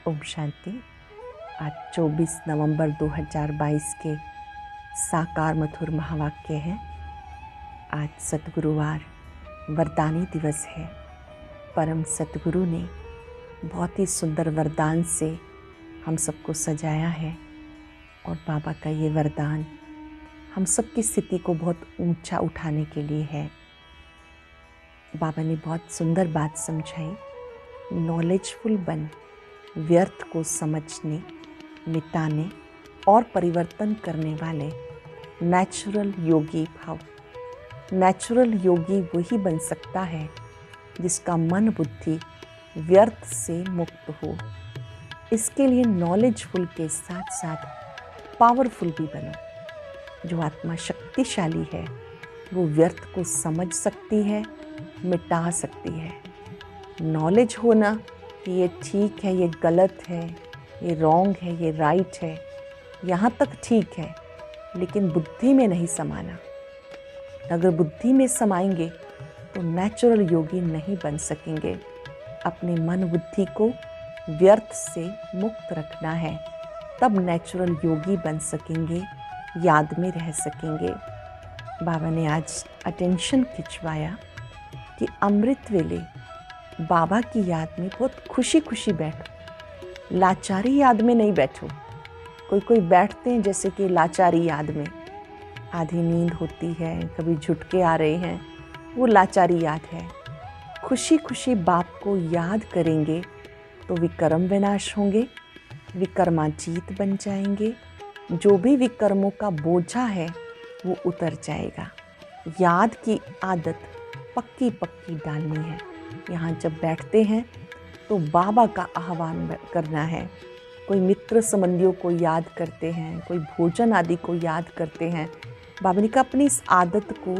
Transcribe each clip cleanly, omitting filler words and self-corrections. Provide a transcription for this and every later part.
ओम शांति। आज 24 नवंबर 2022 के साकार मधुर महावाक्य हैं। आज सतगुरुवार वरदानी दिवस है। परम सतगुरु ने बहुत ही सुंदर वरदान से हम सबको सजाया है और बाबा का ये वरदान हम सबकी स्थिति को बहुत ऊंचा उठाने के लिए है। बाबा ने बहुत सुंदर बात समझाई। नॉलेजफुल बन, व्यर्थ को समझने, मिटाने और परिवर्तन करने वाले नेचुरल योगी भाव। नेचुरल योगी वही बन सकता है जिसका मन बुद्धि व्यर्थ से मुक्त हो। इसके लिए नॉलेजफुल के साथ साथ पावरफुल भी बनो। जो आत्मा शक्तिशाली है वो व्यर्थ को समझ सकती है, मिटा सकती है। नॉलेज होना कि ये ठीक है, ये गलत है, ये रॉन्ग है, ये राइट है, यहाँ तक ठीक है, लेकिन बुद्धि में नहीं समाना। अगर बुद्धि में समाएंगे तो नेचुरल योगी नहीं बन सकेंगे। अपने मन बुद्धि को व्यर्थ से मुक्त रखना है, तब नेचुरल योगी बन सकेंगे, याद में रह सकेंगे। बाबा ने आज अटेंशन खिंचवाया कि अमृत वेले बाबा की याद में बहुत खुशी खुशी बैठो, लाचारी याद में नहीं बैठो। कोई बैठते हैं जैसे कि लाचारी याद में, आधी नींद होती है, कभी झुटके आ रहे हैं, वो लाचारी याद है। खुशी खुशी बाप को याद करेंगे तो विकर्म विनाश होंगे, विकर्माजीत बन जाएंगे। जो भी विकर्मों का बोझा है वो उतर जाएगा। याद की आदत पक्की पक्की डालनी है। यहाँ जब बैठते हैं तो बाबा का आह्वान करना है। कोई मित्र संबंधियों को याद करते हैं, कोई भोजन आदि को याद करते हैं। बाबा ने कहा अपनी इस आदत को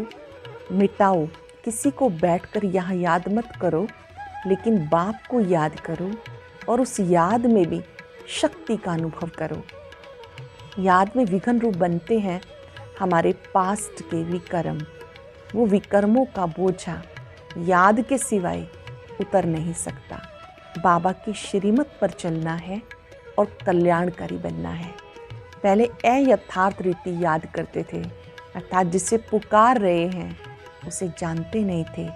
मिटाओ। किसी को बैठकर यहाँ याद मत करो, लेकिन बाप को याद करो और उस याद में भी शक्ति का अनुभव करो। याद में विघ्न रूप बनते हैं हमारे पास्ट के विकर्म। वो विकर्मों का बोझा याद के सिवाय उतर नहीं सकता। बाबा की श्रीमत पर चलना है और कल्याणकारी बनना है। पहले अयथार्थ रीति याद करते थे, अर्थात जिसे पुकार रहे हैं उसे जानते नहीं थे।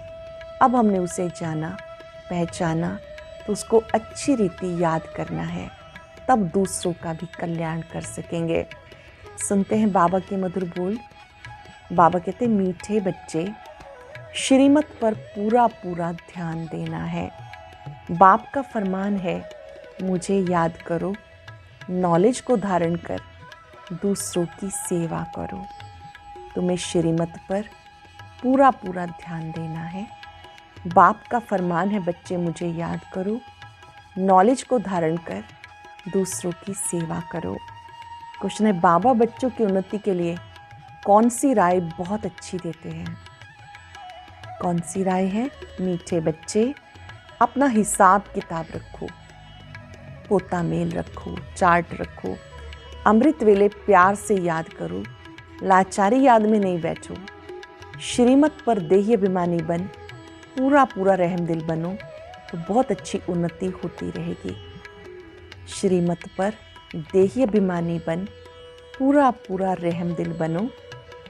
अब हमने उसे जाना, पहचाना, तो उसको अच्छी रीति याद करना है, तब दूसरों का भी कल्याण कर सकेंगे। सुनते हैं बाबा के मधुर बोल। बाबा कहते मीठे बच्चे, श्रीमत पर पूरा पूरा ध्यान देना है। बाप का फरमान है मुझे याद करो, नॉलेज को धारण कर दूसरों की सेवा करो। तुम्हें श्रीमत पर पूरा पूरा ध्यान देना है। बाप का फरमान है बच्चे मुझे याद करो, नॉलेज को धारण कर दूसरों की सेवा करो। क्वेश्चन है बाबा बच्चों की उन्नति के लिए कौन सी राय बहुत अच्छी देते हैं? कौन सी राय है? मीठे बच्चे, अपना हिसाब किताब रखो, पोता मेल रखो, चार्ट रखो। अमृत वेले प्यार से याद करो, लाचारी याद में नहीं बैठो। श्रीमत पर देही अभिमानी बन, पूरा पूरा रहम दिल बनो, तो बहुत अच्छी उन्नति होती रहेगी। श्रीमत पर देही अभिमानी बन, पूरा पूरा रहम दिल बनो,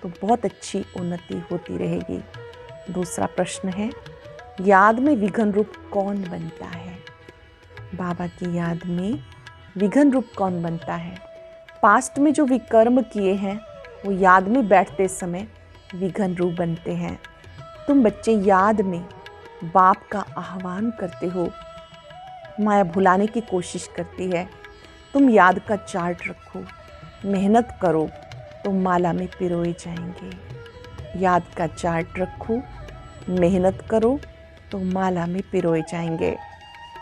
तो बहुत अच्छी उन्नति होती रहेगी। दूसरा प्रश्न है याद में विघ्न रूप कौन बनता है? बाबा की याद में विघ्न रूप कौन बनता है? पास्ट में जो विकर्म किए हैं वो याद में बैठते समय विघ्न रूप बनते हैं। तुम बच्चे याद में बाप का आह्वान करते हो, माया भुलाने की कोशिश करती है। तुम याद का चार्ट रखो, मेहनत करो तो माला में पिरोए जाएंगे। याद का चार्ट रखो, मेहनत करो तो माला में पिरोए जाएंगे।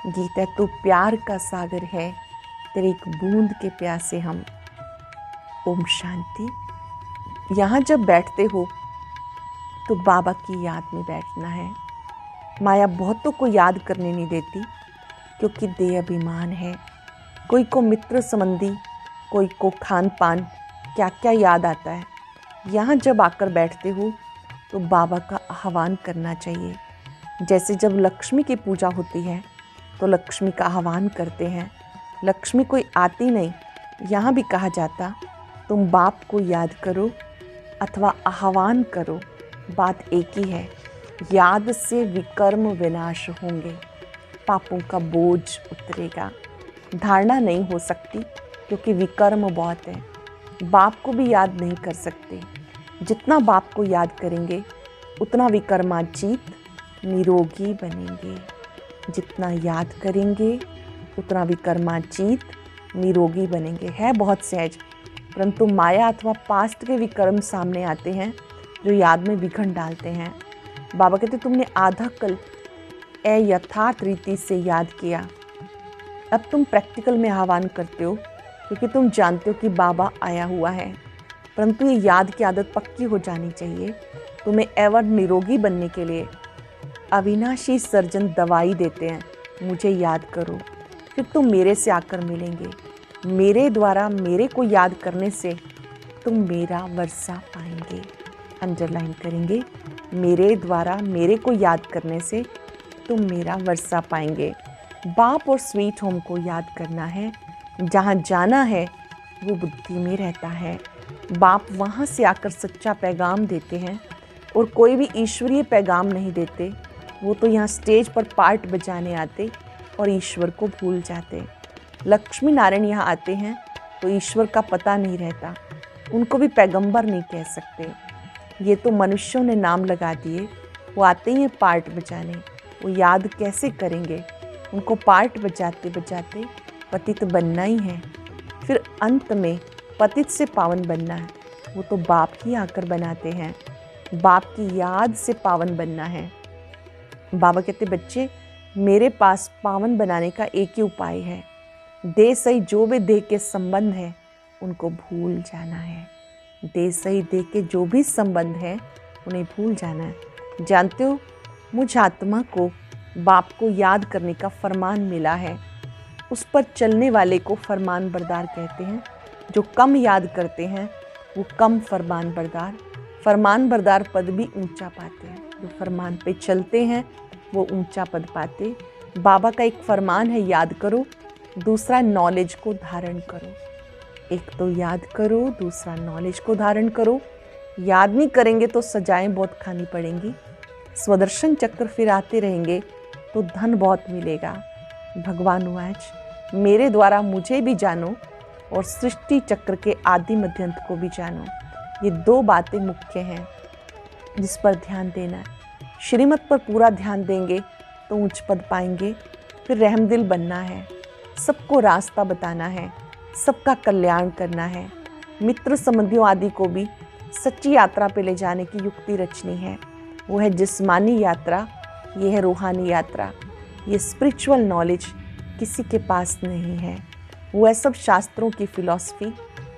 गीता तो प्यार का सागर है, तेरे एक बूंद के प्यासे हम। ओम शांति। यहाँ जब बैठते हो तो बाबा की याद में बैठना है। माया बहुतों को याद करने नहीं देती क्योंकि देह अभिमान है। कोई को मित्र संबंधी, कोई को खान पान, क्या क्या याद आता है। यहाँ जब आकर बैठते हो तो बाबा का आह्वान करना चाहिए। जैसे जब लक्ष्मी की पूजा होती है तो लक्ष्मी का आह्वान करते हैं, लक्ष्मी कोई आती नहीं, यहाँ भी कहा जाता तुम बाप को याद करो अथवा आह्वान करो, बात एक ही है। याद से विकर्म विनाश होंगे, पापों का बोझ उतरेगा। धारणा नहीं हो सकती क्योंकि विकर्म बहुत है। बाप को भी याद नहीं कर सकते। जितना बाप को याद करेंगे उतना विकर्माजीत निरोगी बनेंगे। जितना याद करेंगे उतना विकर्माजीत निरोगी बनेंगे। है बहुत सहज, परंतु माया अथवा पास्ट के विकर्म सामने आते हैं जो याद में विघन डालते हैं। बाबा कहते तुमने आधा कल्प यथार्थ रीति से याद किया, अब तुम प्रैक्टिकल में आह्वान करते हो क्योंकि तुम जानते हो कि बाबा आया हुआ है। परंतु ये याद की आदत पक्की हो जानी चाहिए। तुम्हें एवर निरोगी बनने के लिए अविनाशी सर्जन दवाई देते हैं, मुझे याद करो, फिर तुम मेरे से आकर मिलेंगे। मेरे द्वारा मेरे को याद करने से तुम मेरा वर्षा पाएंगे। अंडरलाइन करेंगे, मेरे द्वारा मेरे को याद करने से तुम मेरा वर्षा पाएंगे। बाप और स्वीट होम को याद करना है। जहाँ जाना है वो बुद्धि में रहता है। बाप वहाँ से आकर सच्चा पैगाम देते हैं और कोई भी ईश्वरीय पैगाम नहीं देते। वो तो यहाँ स्टेज पर पार्ट बजाने आते और ईश्वर को भूल जाते। लक्ष्मी नारायण यहाँ आते हैं तो ईश्वर का पता नहीं रहता, उनको भी पैगंबर नहीं कह सकते। ये तो मनुष्यों ने नाम लगा दिए, वो आते ही हैं पार्ट बजाने, वो याद कैसे करेंगे? उनको पार्ट बजाते बजाते पतित बनना ही है, फिर अंत में पतित से पावन बनना है। वो तो बाप ही आकर बनाते हैं, बाप की याद से पावन बनना है। बाबा कहते बच्चे मेरे पास पावन बनाने का एक ही उपाय है, देह सही जो भी देह के संबंध है उनको भूल जाना है। देह सही देह के जो भी संबंध है उन्हें भूल जाना है। जानते हो मुझ आत्मा को बाप को याद करने का फरमान मिला है, उस पर चलने वाले को फरमान बरदार कहते हैं। जो कम याद करते हैं वो कम फरमान बरदार पद भी ऊंचा पाते हैं। जो फरमान पे चलते हैं वो ऊंचा पद पाते। बाबा का एक फरमान है, याद करो, दूसरा नॉलेज को धारण करो। एक तो याद करो, दूसरा नॉलेज को धारण करो। याद नहीं करेंगे तो सजाएं बहुत खानी पड़ेंगी। स्वदर्शन चक्र फिर आते रहेंगे तो धन बहुत मिलेगा। भगवान वाच मेरे द्वारा मुझे भी जानो और सृष्टि चक्र के आदि मध्यंत को भी जानो। ये दो बातें मुख्य हैं जिस पर ध्यान देना है। श्रीमत पर पूरा ध्यान देंगे तो ऊंच पद पाएंगे। फिर रहमदिल बनना है, सबको रास्ता बताना है, सबका कल्याण करना है। मित्र संबंधियों आदि को भी सच्ची यात्रा पे ले जाने की युक्ति रचनी है। वो है जिस्मानी यात्रा, ये है रूहानी यात्रा। ये स्पिरिचुअल नॉलेज किसी के पास नहीं है, वो है सब शास्त्रों की फिलॉसफी।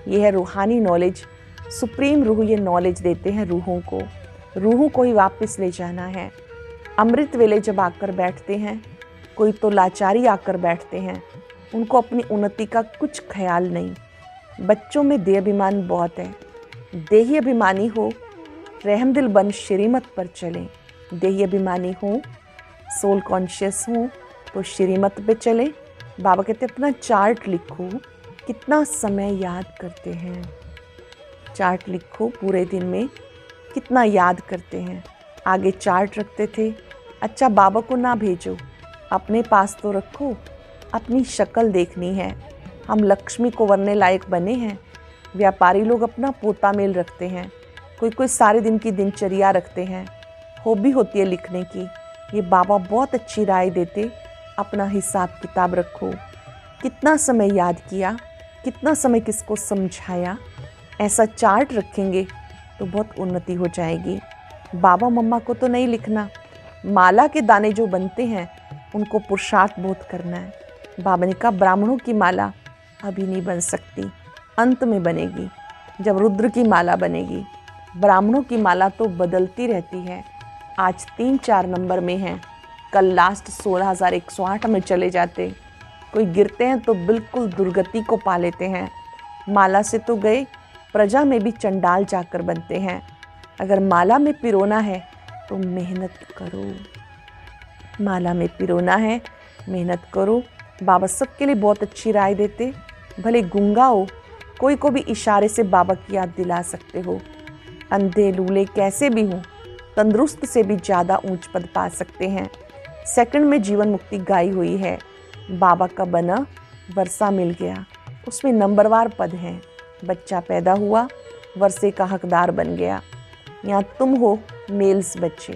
ये है रूहानी नॉलेज, सुप्रीम रूह ये नॉलेज देते हैं रूहों को ही वापस ले जाना है। अमृत वेले जब आकर बैठते हैं, कोई तो लाचारी आकर बैठते हैं, उनको अपनी उन्नति का कुछ ख्याल नहीं। बच्चों में देह अभिमान बहुत है। देही अभिमानी हो, रहमदिल बन श्रीमत पर चलें। देही अभिमानी हो, सोल कॉन्शियस हो तो श्रीमत पे चले। बाबा कहते अपना चार्ट लिखो, कितना समय याद करते हैं। चार्ट लिखो, पूरे दिन में कितना याद करते हैं। आगे चार्ट रखते थे। अच्छा बाबा को ना भेजो, अपने पास तो रखो, अपनी शक्ल देखनी है। हम लक्ष्मी को वरने लायक बने हैं। व्यापारी लोग अपना पोता मेल रखते हैं, कोई सारे दिन की दिनचर्या रखते हैं, हॉबी होती है लिखने की। ये बाबा बहुत अच्छी राय देते, अपना हिसाब किताब रखो, कितना समय याद किया, कितना समय किसको समझाया। ऐसा चार्ट रखेंगे तो बहुत उन्नति हो जाएगी। बाबा मम्मा को तो नहीं लिखना, माला के दाने जो बनते हैं उनको पुरुषार्थ बहुत करना है। बाबा ने कहा ब्राह्मणों की माला अभी नहीं बन सकती, अंत में बनेगी जब रुद्र की माला बनेगी। ब्राह्मणों की माला तो बदलती रहती है, आज 3-4 नंबर में है, कल लास्ट 16,108 में चले जाते। कोई गिरते हैं तो बिल्कुल दुर्गति को पा लेते हैं। माला से तो गए, प्रजा में भी चंडाल जाकर बनते हैं। अगर माला में पिरोना है तो मेहनत करो, माला में पिरोना है, मेहनत करो। बाबा सबके लिए बहुत अच्छी राय देते। भले गूंगा हो, कोई को भी इशारे से बाबा की याद दिला सकते हो। अंधे लूले कैसे भी हों, तंदुरुस्त से भी ज़्यादा ऊंच पद पा सकते हैं। सेकंड में जीवन मुक्ति गाई हुई है। बाबा का बना वर्षा मिल गया, उसमें नंबरवार पद हैं। बच्चा पैदा हुआ, वर्षे का हकदार बन गया। यहाँ तुम हो मेल्स बच्चे,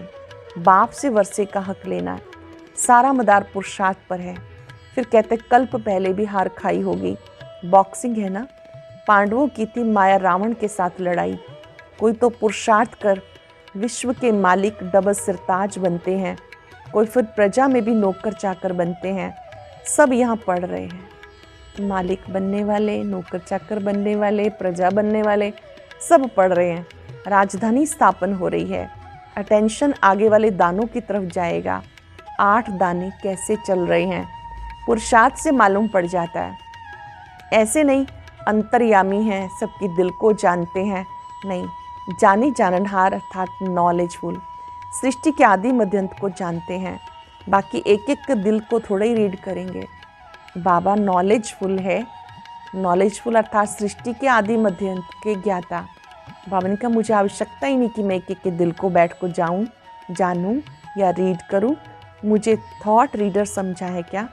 बाप से वर्षे का हक लेना। सारा मदार पुरुषार्थ पर है। फिर कहते कल्प पहले भी हार खाई होगी। बॉक्सिंग है ना, पांडवों की थी माया रावण के साथ लड़ाई। कोई तो पुरुषार्थ कर विश्व के मालिक डबल सिरताज बनते हैं, कोई फिर प्रजा में भी नौकर चाकर बनते हैं। सब यहाँ पढ़ रहे हैं, मालिक बनने वाले, नौकर चाकर बनने वाले, प्रजा बनने वाले, सब पढ़ रहे हैं। राजधानी स्थापन हो रही है। अटेंशन आगे वाले दानों की तरफ जाएगा। 8 दाने कैसे चल रहे हैं, पुरुषार्थ से मालूम पड़ जाता है। ऐसे नहीं अंतर्यामी हैं, सबकी दिल को जानते हैं, नहीं, जानी जाननहार अर्थात नॉलेजफुल, सृष्टि के आदि मध्यंत को जानते हैं। बाकी एक एक दिल को थोड़ा ही रीड करेंगे। बाबा नॉलेजफुल है, नॉलेजफुल अर्थात सृष्टि के आदि मध्यंत के ज्ञाता। बाबा ने कहा मुझे आवश्यकता ही नहीं कि मैं एक एक के दिल को बैठ को जाऊं, जानूं या रीड करूं। मुझे थॉट रीडर समझा है क्या?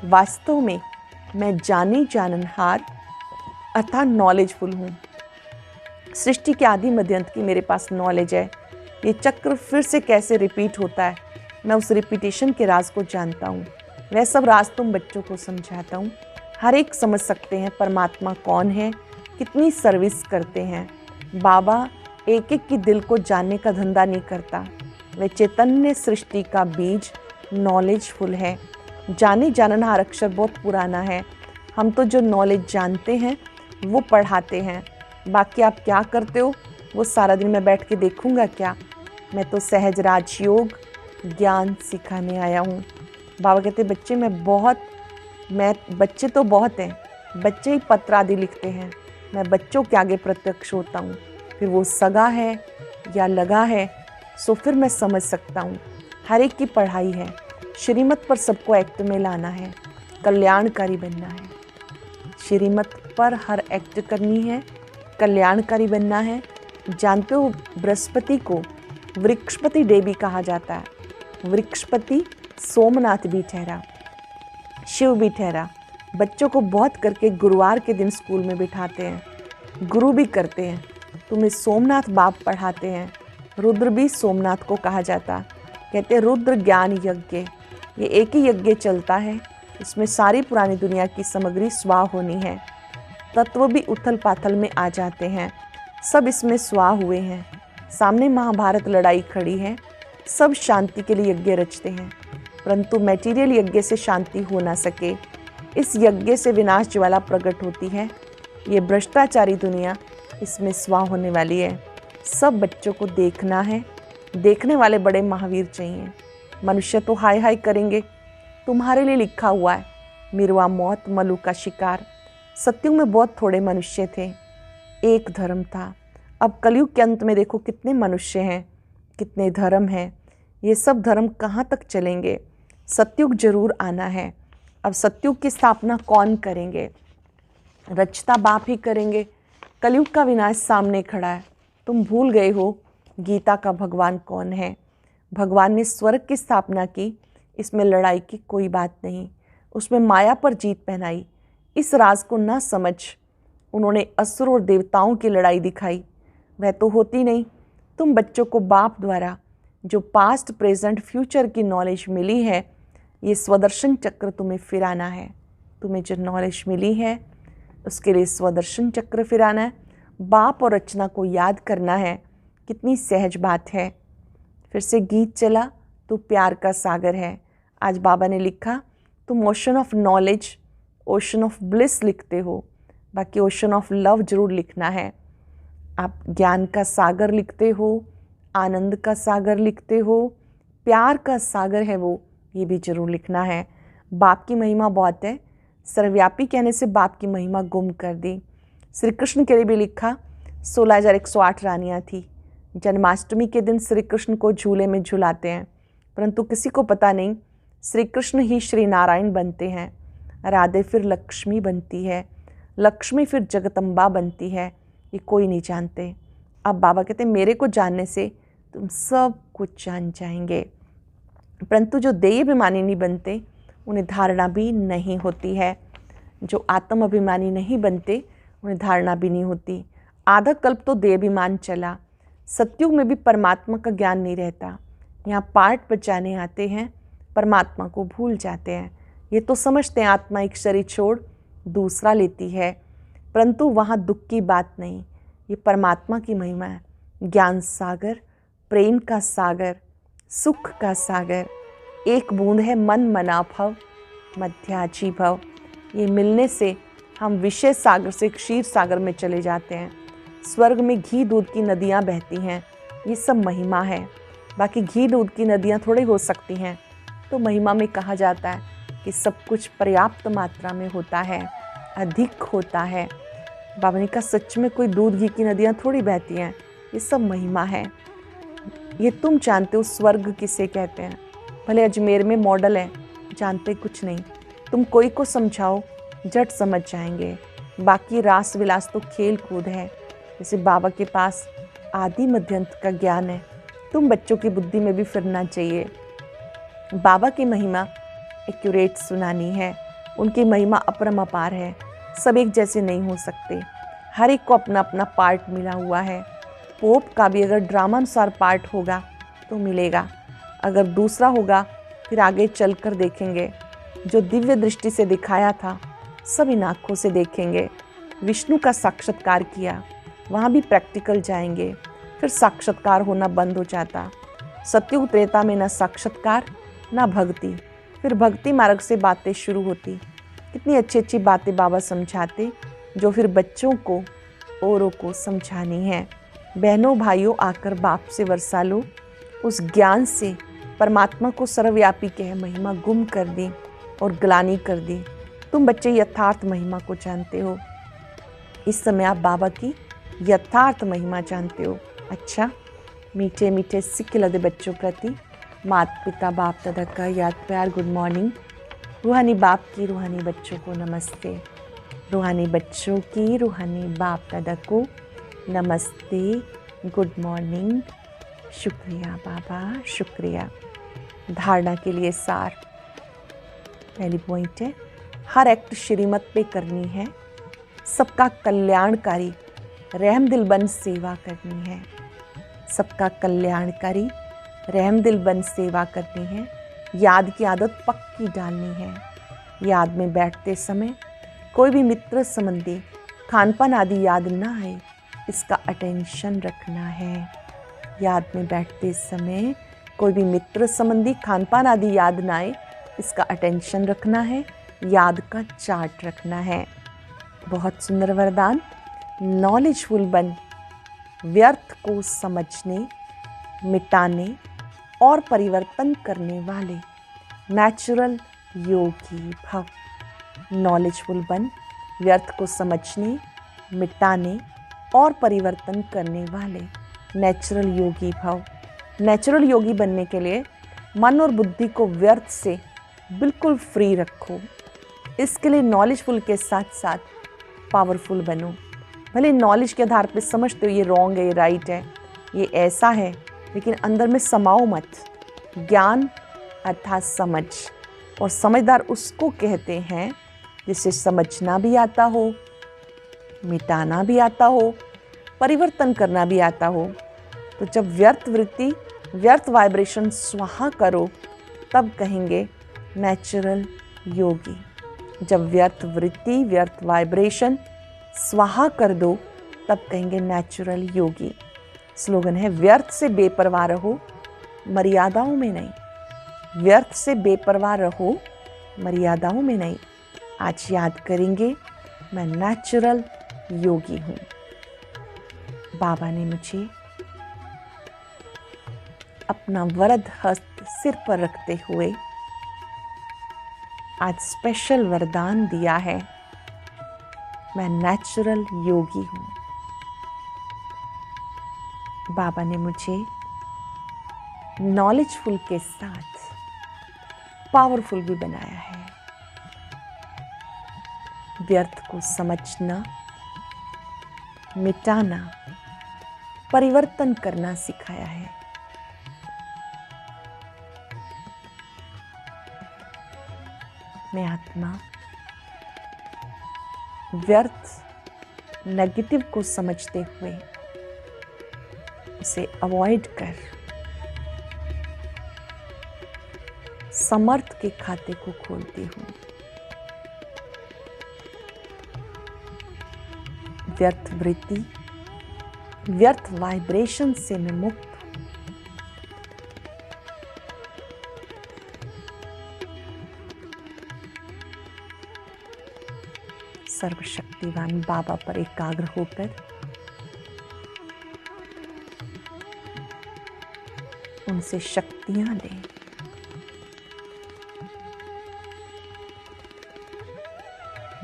वास्तव में मैं जानी जाननहार अर्थात नॉलेजफुल हूँ। सृष्टि के आदि मध्यंत की मेरे पास नॉलेज है। ये चक्र फिर से कैसे रिपीट होता है, मैं उस रिपीटेशन के राज को जानता हूँ। वह सब राज तुम बच्चों को समझाता हूँ। हर एक समझ सकते हैं परमात्मा कौन है, कितनी सर्विस करते हैं। बाबा एक एक की दिल को जानने का धंधा नहीं करता। वह चैतन्य सृष्टि का बीज नॉलेजफुल है। जाने जाननहार अक्षर बहुत पुराना है। हम तो जो नॉलेज जानते हैं वो पढ़ाते हैं। बाकी आप क्या करते हो वो सारा दिन मैं बैठ के देखूंगा क्या? मैं तो सहज राजयोग ज्ञान सिखाने आया हूँ। बाबा कहते मैं बच्चे तो बहुत हैं, बच्चे ही पत्र आदि लिखते हैं। मैं बच्चों के आगे प्रत्यक्ष होता हूँ। फिर वो सगा है या लगा है, सो फिर मैं समझ सकता हूँ। हर एक की पढ़ाई है, श्रीमत पर सबको एक्ट में लाना है, कल्याणकारी बनना है। श्रीमत पर हर एक्ट करनी है, कल्याणकारी बनना है। जानते हो बृहस्पति को वृक्षपति डे भी कहा जाता है। वृक्षपति सोमनाथ भी ठहरा, शिव भी ठहरा। बच्चों को बहुत करके गुरुवार के दिन स्कूल में बिठाते हैं, गुरु भी करते हैं। तुम्हें सोमनाथ बाप पढ़ाते हैं। रुद्र भी सोमनाथ को कहा जाता। कहते हैं रुद्र ज्ञान यज्ञ, ये एक ही यज्ञ चलता है, इसमें सारी पुरानी दुनिया की सामग्री स्वाह होनी है। तत्व भी उथल पाथल में आ जाते हैं, सब इसमें स्वाह हुए हैं। सामने महाभारत लड़ाई खड़ी है, सब शांति के लिए यज्ञ रचते हैं, परंतु मैटीरियल यज्ञ से शांति हो ना सके। इस यज्ञ से विनाश ज्वाला प्रकट होती है। ये भ्रष्टाचारी दुनिया इसमें स्वाह होने वाली है। सब बच्चों को देखना है, देखने वाले बड़े महावीर चाहिए। मनुष्य तो हाय हाय करेंगे, तुम्हारे लिए लिखा हुआ है मिरवा मौत मलू का शिकार। सत्युग में बहुत थोड़े मनुष्य थे, एक धर्म था। अब कलयुग के अंत में देखो कितने मनुष्य हैं, कितने धर्म हैं। ये सब धर्म कहाँ तक चलेंगे? सत्युग जरूर आना है। अब सत्युग की स्थापना कौन करेंगे? रचता बाप ही करेंगे। कलयुग का विनाश सामने खड़ा है। तुम भूल गए हो गीता का भगवान कौन है। भगवान ने स्वर्ग की स्थापना की, इसमें लड़ाई की कोई बात नहीं। उसमें माया पर जीत पहनाई। इस राज को ना समझ उन्होंने असुर और देवताओं की लड़ाई दिखाई, वह तो होती नहीं। तुम बच्चों को बाप द्वारा जो पास्ट प्रेजेंट फ्यूचर की नॉलेज मिली है, ये स्वदर्शन चक्र तुम्हें फिराना है। तुम्हें जो नॉलेज मिली है उसके लिए स्वदर्शन चक्र फिराना है। बाप और रचना को याद करना है। कितनी सहज बात है। फिर से गीत चला, तू प्यार का सागर है। आज बाबा ने लिखा तुम ocean of knowledge, ocean of bliss लिखते हो, बाकी ओशन ऑफ लव जरूर लिखना है। आप ज्ञान का सागर लिखते हो, आनंद का सागर लिखते हो, प्यार का सागर है वो, ये भी जरूर लिखना है। बाप की महिमा बहुत है। सर्वव्यापी कहने से बाप की महिमा गुम कर दी। श्री कृष्ण के लिए भी लिखा 16,108 रानियाँ थी। जन्माष्टमी के दिन श्री कृष्ण को झूले में झुलाते हैं, परंतु किसी को पता नहीं श्री कृष्ण ही श्री नारायण बनते हैं। राधे फिर लक्ष्मी बनती है, लक्ष्मी फिर जगदम्बा बनती है, ये कोई नहीं जानते। अब बाबा कहते हैं मेरे को जानने से तुम सब कुछ जान जाएंगे। परंतु जो देह अभिमानी नहीं बनते उन्हें धारणा भी नहीं होती है। जो आत्म अभिमानी नहीं बनते उन्हें धारणा भी नहीं होती। आधा कल्प तो देह अभिमान चला, सतयुग में भी परमात्मा का ज्ञान नहीं रहता। यहाँ पाठ बचाने आते हैं, परमात्मा को भूल जाते हैं। ये तो समझते हैं आत्मा एक शरीर छोड़ दूसरा लेती है, परंतु वहाँ दुख की बात नहीं। ये परमात्मा की महिमा है। ज्ञान सागर, प्रेम का सागर, सुख का सागर, एक बूंद है मन मना भव, मध्याजी भव। ये मिलने से हम विषय सागर से क्षीर सागर में चले जाते हैं। स्वर्ग में घी दूध की नदियाँ बहती हैं, ये सब महिमा है। बाकी घी दूध की नदियाँ थोड़ी हो सकती हैं। तो महिमा में कहा जाता है कि सब कुछ पर्याप्त मात्रा में होता है, अधिक होता है। बाबा ने कहा सच में कोई दूध घी की नदियाँ थोड़ी बहती हैं, ये सब महिमा है। ये तुम जानते हो स्वर्ग किसे कहते हैं। भले अजमेर में मॉडल है, जानते कुछ नहीं। तुम कोई को समझाओ झट समझ जाएंगे। बाकी रास विलास तो खेल कूद है। जैसे बाबा के पास आदि मध्यंत का ज्ञान है, तुम बच्चों की बुद्धि में भी फिरना चाहिए। बाबा की महिमा एक्यूरेट सुनानी है। उनकी महिमा अपरंपार है। सब एक जैसे नहीं हो सकते, हर एक को अपना अपना पार्ट मिला हुआ है। पोप का भी अगर ड्रामानुसार पार्ट होगा तो मिलेगा, अगर दूसरा होगा फिर आगे चलकर देखेंगे। जो दिव्य दृष्टि से दिखाया था सब इन आँखों से देखेंगे। विष्णु का साक्षात्कार किया, वहाँ भी प्रैक्टिकल जाएंगे, फिर साक्षात्कार होना बंद हो जाता। सतयुग त्रेता में न साक्षात्कार न भक्ति, फिर भक्ति मार्ग से बातें शुरू होती। कितनी अच्छी अच्छी बातें बाबा समझाते, जो फिर बच्चों को औरों को समझानी है। बहनों भाइयों आकर बाप से वर्षा लो, उस ज्ञान से परमात्मा को सर्वव्यापी कह महिमा गुम कर दी और ग्लानि कर दी। तुम बच्चे यथार्थ महिमा को जानते हो। इस समय आप बाबा की यथार्थ महिमा जानते हो। अच्छा, मीठे मीठे सिक्के लदे बच्चों प्रति माता पिता बाप दादा का याद प्यार गुड मॉर्निंग। रूहानी बाप की रूहानी बच्चों को नमस्ते। रूहानी बच्चों की रूहानी बाप दादा को नमस्ते, गुड मॉर्निंग। शुक्रिया बाबा, शुक्रिया। धारणा के लिए सार। पहली पॉइंट है, हर एक्ट श्रीमत पे करनी है। सबका कल्याणकारी रहमदिल बन सेवा करनी है। सबका कल्याणकारी रहमदिल बन सेवा करनी है। याद की आदत पक्की डालनी है। याद में बैठते समय कोई भी मित्र संबंधी खानपान आदि याद ना आए, इसका अटेंशन रखना है। याद में बैठते समय कोई भी मित्र संबंधी खानपान आदि याद ना आए, इसका अटेंशन रखना है। याद का चार्ट रखना है। बहुत सुंदर वरदान। नॉलेजफुल बन, व्यर्थ को समझने, मिटाने और परिवर्तन करने वाले नेचुरल योगी भव। नॉलेजफुल बन, व्यर्थ को समझने, मिटाने और परिवर्तन करने वाले नेचुरल योगी भव। नेचुरल योगी बनने के लिए मन और बुद्धि को व्यर्थ से बिल्कुल फ्री रखो। इसके लिए नॉलेजफुल के साथ साथ पावरफुल बनो। भले नॉलेज के आधार पर समझते हो ये रॉन्ग है, ये राइट है, ये ऐसा है, लेकिन अंदर में समाओ मत। ज्ञान अर्थात समझ, और समझदार उसको कहते हैं जिसे समझना भी आता हो, मिटाना भी आता हो, परिवर्तन करना भी आता हो। तो जब व्यर्थ वृत्ति, व्यर्थ वाइब्रेशन स्वाहा करो, तब कहेंगे नेचुरल योगी। जब व्यर्थ वृत्ति, व्यर्थ वाइब्रेशन स्वाहा कर दो, तब कहेंगे नेचुरल योगी। स्लोगन है, व्यर्थ से बेपरवाह रहो, मर्यादाओं में नहीं। व्यर्थ से बेपरवाह रहो, मर्यादाओं में नहीं। आज याद करेंगे, मैं नेचुरल योगी हूँ। बाबा ने मुझे अपना वरद हस्त सिर पर रखते हुए आज स्पेशल वरदान दिया है, मैं नेचुरल योगी हूँ। बाबा ने मुझे नॉलेजफुल के साथ पावरफुल भी बनाया है। व्यर्थ को समझना, मिटाना, परिवर्तन करना सिखाया है। मैं आत्मा व्यर्थ नेगेटिव को समझते हुए उसे अवॉइड कर समर्थ के खाते को खोलती हूँ। व्यर्थ वृत्ति, व्यर्थ वाइब्रेशन से मैं मुक्त हूँ। सर्वशक्तिवान बाबा पर एकाग्र होकर उनसे शक्तियां लें।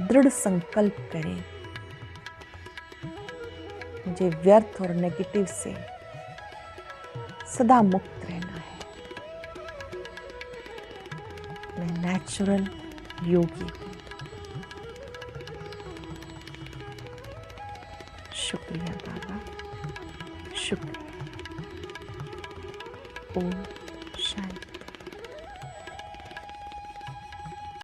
दृढ़ संकल्प करें, मुझे व्यर्थ और नेगेटिव से सदा मुक्त रहना है। मैं नेचुरल योगी हूँ। शुक्रिया बाबा, शुक्रिया। ओम